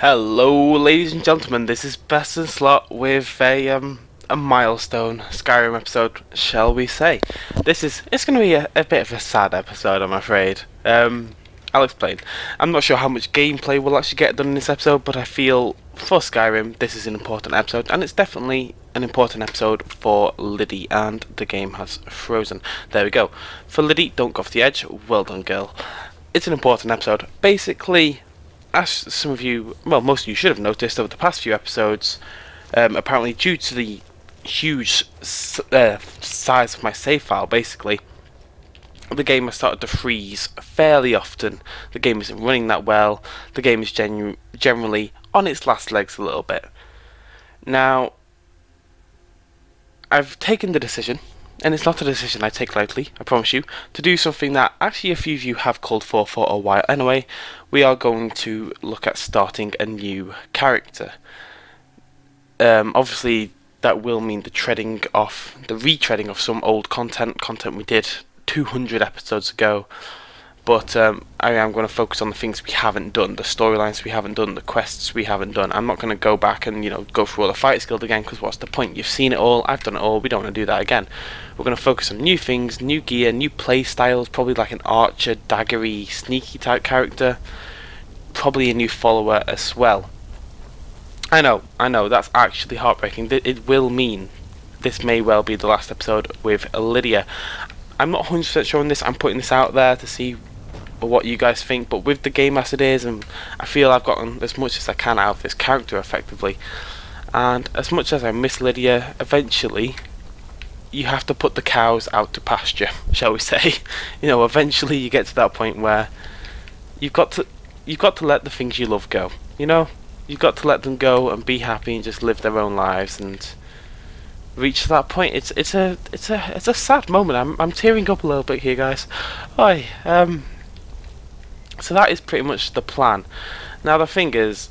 Hello, ladies and gentlemen. This is Best in Slot with a milestone Skyrim episode, shall we say? It's going to be a bit of a sad episode, I'm afraid. I'll explain. I'm not sure how much gameplay we'll actually get done in this episode, but I feel for Skyrim this is an important episode, and it's definitely an important episode for Lyddie, and the game has frozen. There we go. For Lyddie, don't go off the edge. Well done, girl. It's an important episode. Basically, as some of you, well, most of you should have noticed over the past few episodes, apparently due to the huge size of my save file, basically, the game has started to freeze fairly often. The game isn't running that well. The game is generally on its last legs a little bit. Now, I've taken the decision, and it's not a decision I take lightly, I promise you, to do something that actually a few of you have called for a while anyway. We are going to look at starting a new character. Obviously, that will mean the retreading of some old content we did 200 episodes ago. But I am going to focus on the things we haven't done, the storylines we haven't done, the quests we haven't done. I'm not going to go back and go through all the fight skills again, because what's the point? You've seen it all, I've done it all, we don't want to do that again. We're going to focus on new things, new gear, new play styles, probably like an archer, daggery, sneaky type character. Probably a new follower as well. I know, that's actually heartbreaking. It will mean this may well be the last episode with Lydia. I'm not 100% sure on this, I'm putting this out there to see what you guys think, but with the game as it is, and I feel I've gotten as much as I can out of this character effectively, and as much as I miss Lydia, eventually you have to put the cows out to pasture, shall we say. Eventually you get to that point where you've got to let the things you love go. You've got to let them go and be happy and just live their own lives and reach that point. It's a sad moment. I'm tearing up a little bit here, guys. So that is pretty much the plan. Now the thing is,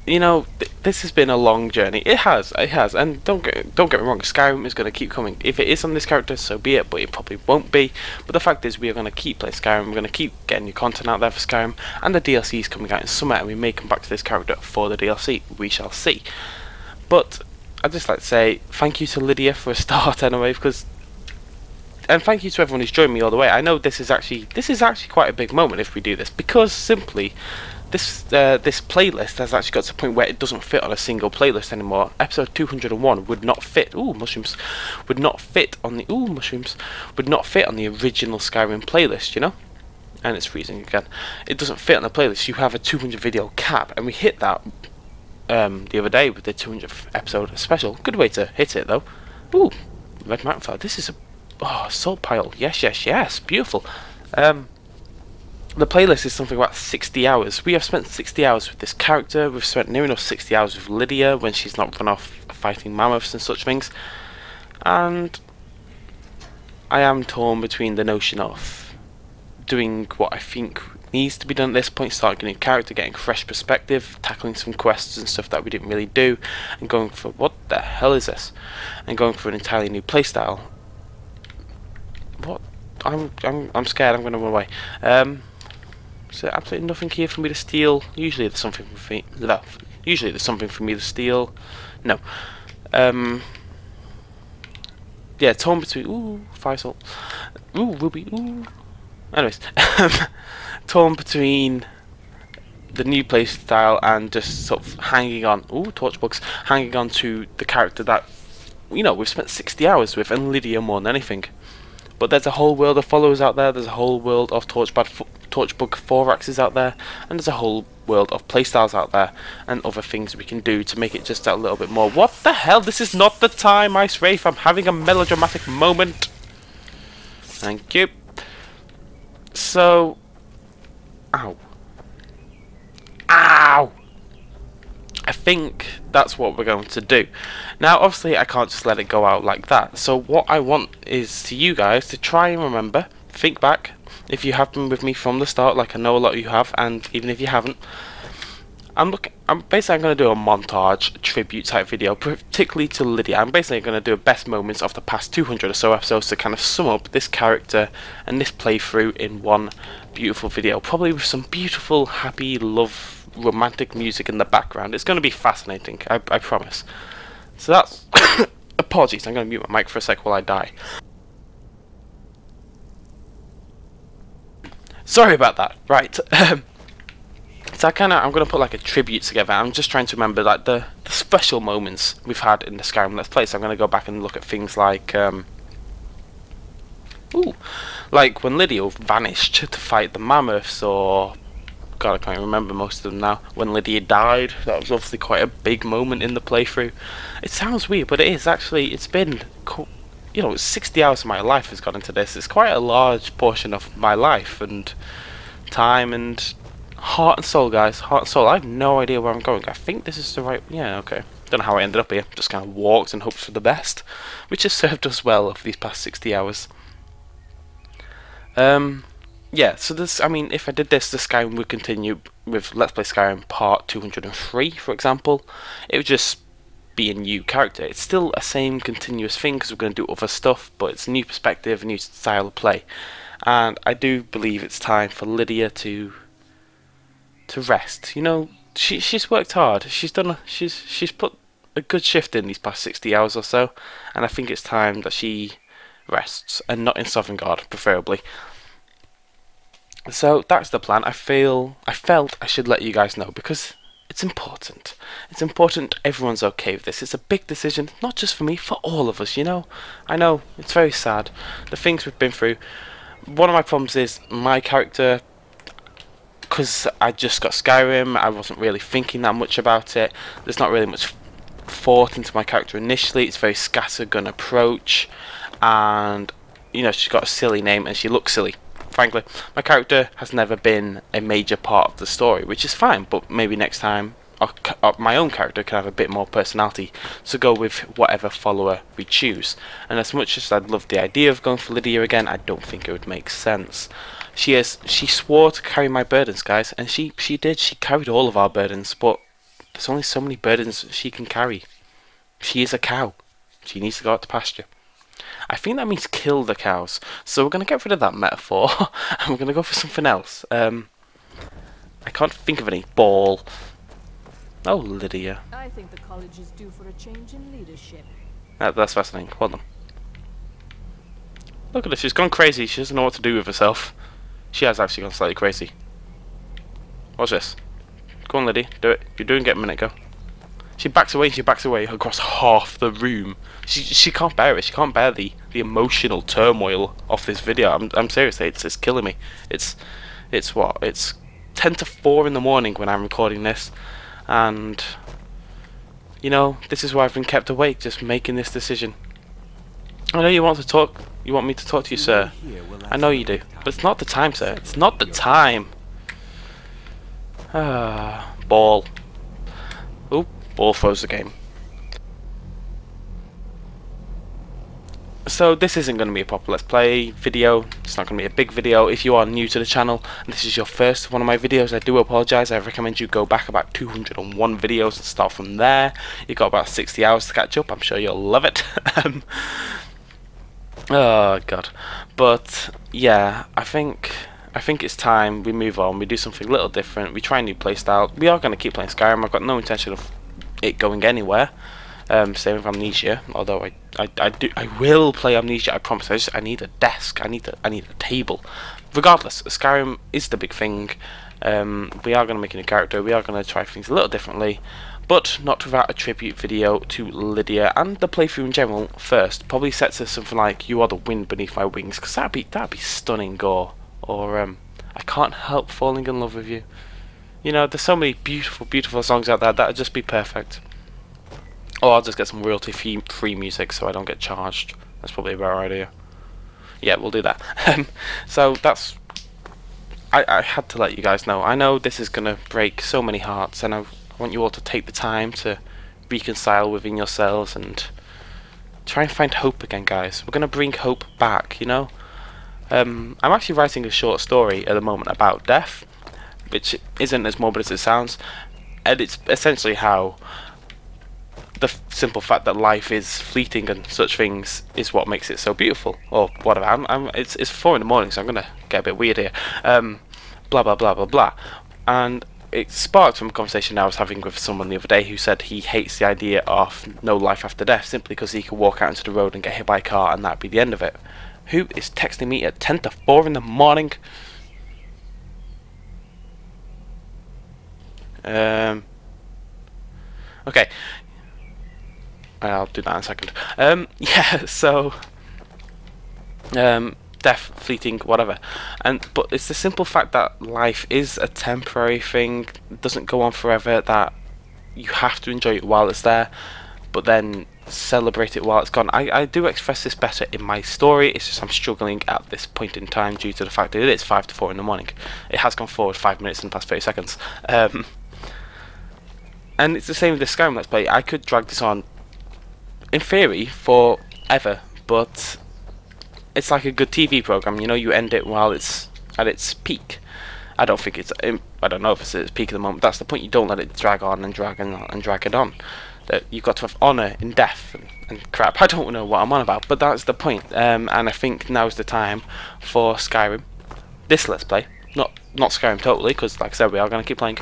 this has been a long journey. It has, and don't get me wrong, Skyrim is going to keep coming. If it is on this character, so be it, but it probably won't be. But the fact is, we are going to keep playing Skyrim, we're going to keep getting new content out there for Skyrim, and the DLC is coming out in summer, and we may come back to this character for the DLC, we shall see. But I'd just like to say thank you to Lydia for a start anyway, and thank you to everyone who's joined me all the way. I know this is actually quite a big moment if we do this, because simply this playlist has actually got to a point where it doesn't fit on a single playlist anymore. Episode 201 would not fit. Mushrooms would not fit on the original Skyrim playlist, And it's freezing again. It doesn't fit on the playlist. You have a 200 video cap, and we hit that the other day with the 200th episode special. Good way to hit it though. Ooh, red mountain fire. This is a salt pile. Yes. Beautiful. The playlist is something about 60 hours. We have spent 60 hours with this character. We've spent near enough 60 hours with Lydia when she's not run off fighting mammoths and such things. And I am torn between the notion of doing what I think needs to be done at this point, starting a new character, getting fresh perspective, tackling some quests and stuff that we didn't really do, and going for what the hell is this? And going for an entirely new playstyle. What? I'm scared. I'm going to run away. So absolutely nothing here for me to steal. Usually there's something for me. Usually there's something for me to steal. No. Yeah, torn between fire salt. Ruby. Anyways, torn between the new playstyle and just sort of hanging on. Torch bugs. Hanging on to the character that we've spent 60 hours with, and Lydia more than anything. But there's a whole world of followers out there, there's a whole world of Torchbug 4-axes out there, and there's a whole world of playstyles out there, and other things we can do to make it just a little bit more. What the hell? This is not the time, Ice Wraith. I'm having a melodramatic moment. Thank you. So... Ow. I think that's what we're going to do. Now, obviously, I can't just let it go out like that. So what I want is to you guys to try and remember, think back, if you have been with me from the start, like I know a lot of you have, and even if you haven't, I'm basically going to do a montage tribute type video, particularly to Lyddie. I'm basically going to do best moments of the past 200 or so episodes to kind of sum up this character and this playthrough in one beautiful video, probably with some beautiful, happy, love, romantic music in the background. It's going to be fascinating, I promise. So that's apologies. I'm going to mute my mic for a sec while I die. Sorry about that. Right. So I'm going to put like a tribute together. I'm just trying to remember like the special moments we've had in the Skyrim Let's Play. So I'm going to go back and look at things like like when Lyddie vanished to fight the mammoths, or God, I can't remember most of them now. When Lyddie died, that was obviously quite a big moment in the playthrough. It sounds weird, but it is actually. It's been, you know, 60 hours of my life has gone into this. It's quite a large portion of my life and time and heart and soul, guys. Heart and soul. I have no idea where I'm going. I think this is the right... Yeah, okay. Don't know how I ended up here. Just kind of walked and hoped for the best, which has served us well over these past 60 hours. Yeah, so this... I mean, if I did this, the Skyrim would continue with Let's Play Skyrim Part 203, for example. It would just be a new character. It's still a same continuous thing because we're going to do other stuff, but it's a new perspective, a new style of play. And I do believe it's time for Lydia to rest. You know, she's worked hard. She's put a good shift in these past 60 hours or so, and I think it's time that she rests, and not in Sovngarde, preferably. So that's the plan. I felt I should let you guys know because it's important. It's important everyone's okay with this. It's a big decision, not just for me, for all of us, you know. I know, it's very sad, the things we've been through. One of my problems is my character, because I just got Skyrim, I wasn't really thinking that much about it. There's not really much thought into my character initially. It's very scattergun approach, and you know, she's got a silly name and she looks silly. Frankly, my character has never been a major part of the story, which is fine, but maybe next time my own character can have a bit more personality to go with whatever follower we choose. And as much as I'd love the idea of going for Lydia again, I don't think it would make sense. She swore to carry my burdens, guys, and she did. She carried all of our burdens, but there's only so many burdens she can carry. She is a cow. She needs to go out to pasture. I think that means kill the cows. So we're going to get rid of that metaphor, and we're going to go for something else. I can't think of any. Ball. Oh, Lydia. I think the college is due for a change in leadership. That's fascinating. Hold on. Look at her. She's gone crazy. She doesn't know what to do with herself. She has actually gone slightly crazy. Watch this. Go on, Lyddie. Do it. You're doing it. A minute. Go. She backs away. She backs away across half the room. She can't bear it. She can't bear the emotional turmoil of this video. I'm serious. It's killing me. It's what? It's 10 to 4 in the morning when I'm recording this, and you know, this is why I've been kept awake, just making this decision. I know you want to talk. You want me to talk to you, sir. I know you do, but it's not the time, sir. It's not the time. Ball. Oop. Ball throws the game. So this isn't going to be a proper Let's Play video. It's not going to be a big video. If you are new to the channel and this is your first one of my videos, I do apologise. I recommend you go back about 201 videos and start from there. You've got about 60 hours to catch up. I'm sure you'll love it. Oh god. But yeah, I think it's time we move on. We do something a little different. We try a new playstyle. We are going to keep playing Skyrim. I've got no intention of it going anywhere. Same with Amnesia, although I will play Amnesia, I promise. I need a desk, I need a table. Regardless, Skyrim is the big thing. We are going to make a new character, we are going to try things a little differently, but not without a tribute video to Lydia and the playthrough in general first. Probably set to something like "You Are the Wind Beneath My Wings," because that'd be stunning, or "I Can't Help Falling in Love with You." You know, there's so many beautiful songs out there that would just be perfect. Or I'll just get some royalty-free music so I don't get charged. That's probably a better idea. Yeah, we'll do that. So that's... I had to let you guys know. I know this is going to break so many hearts, and I want you all to take the time to reconcile within yourselves and try and find hope again, guys. We're going to bring hope back, you know? I'm actually writing a short story at the moment about death, which isn't as morbid as it sounds. and it's essentially how the simple fact that life is fleeting and such things is what makes it so beautiful, or whatever. It's 4 in the morning, so I'm gonna get a bit weird here. Blah blah blah blah blah, and it sparked from a conversation I was having with someone the other day who said he hates the idea of no life after death simply because he could walk out into the road and get hit by a car and that'd be the end of it. Who is texting me at 10 to 4 in the morning? Okay. I'll do that in a second. Yeah, so death, fleeting, whatever. But it's the simple fact that life is a temporary thing, it doesn't go on forever, that you have to enjoy it while it's there, but then celebrate it while it's gone. I do express this better in my story, it's just I'm struggling at this point in time due to the fact that it is 5 to 4 in the morning. It has gone forward 5 minutes in the past 30 seconds. And it's the same with the Skyrim Let's Play. I could drag this on, in theory, forever, but it's like a good TV program, you know, you end it while it's at its peak. I don't think it's, I don't know if it's at its peak at the moment. That's the point, you don't let it drag on and drag it on. That you've got to have honour in death and crap. I don't know what I'm on about, but that's the point. And I think now's the time for Skyrim, this Let's Play, not Skyrim totally, because like I said, we are going to keep playing.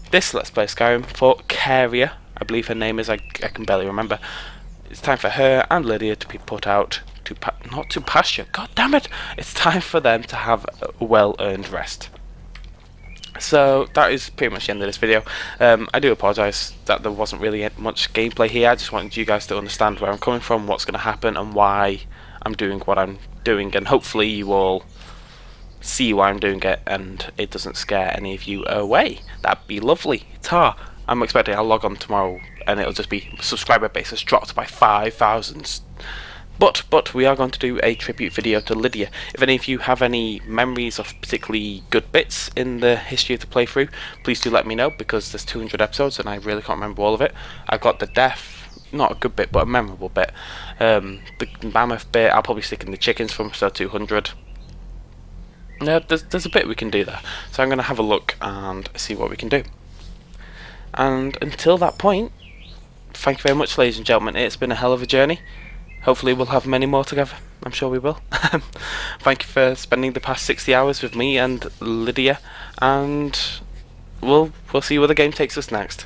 This Let's Play Skyrim for Carrier, I believe her name is, I can barely remember. It's time for her and Lydia to be put out to not to pasture. God damn it! It's time for them to have a well-earned rest. So that is pretty much the end of this video. I do apologise that there wasn't really much gameplay here. I just wanted you guys to understand where I'm coming from, what's going to happen, and why I'm doing what I'm doing. And hopefully you all see why I'm doing it, and it doesn't scare any of you away. That'd be lovely. I'm expecting I'll log on tomorrow and it'll just be subscriber base has dropped by 5,000. But we are going to do a tribute video to Lydia. If any of you have any memories of particularly good bits in the history of the playthrough, please do let me know, because there's 200 episodes and I really can't remember all of it. I've got the death, not a good bit but a memorable bit. The mammoth bit, I'll probably stick in the chickens from episode 200. No, there's a bit we can do there, so I'm going to have a look and see what we can do. And until that point, thank you very much, ladies and gentlemen. It's been a hell of a journey. Hopefully we'll have many more together. I'm sure we will. Thank you for spending the past 60 hours with me and Lydia, and we'll see where the game takes us next.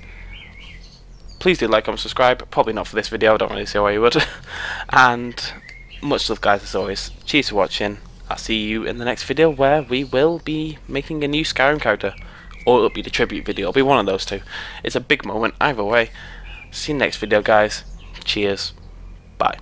Please do like, comment, subscribe. Probably not for this video, I don't really see why you would. And much love, guys, as always. Cheers for watching. I'll see you in the next video, where we will be making a new Skyrim character, or it'll be the tribute video. It'll be one of those two. It's a big moment either way. See you next video, guys. Cheers. Bye.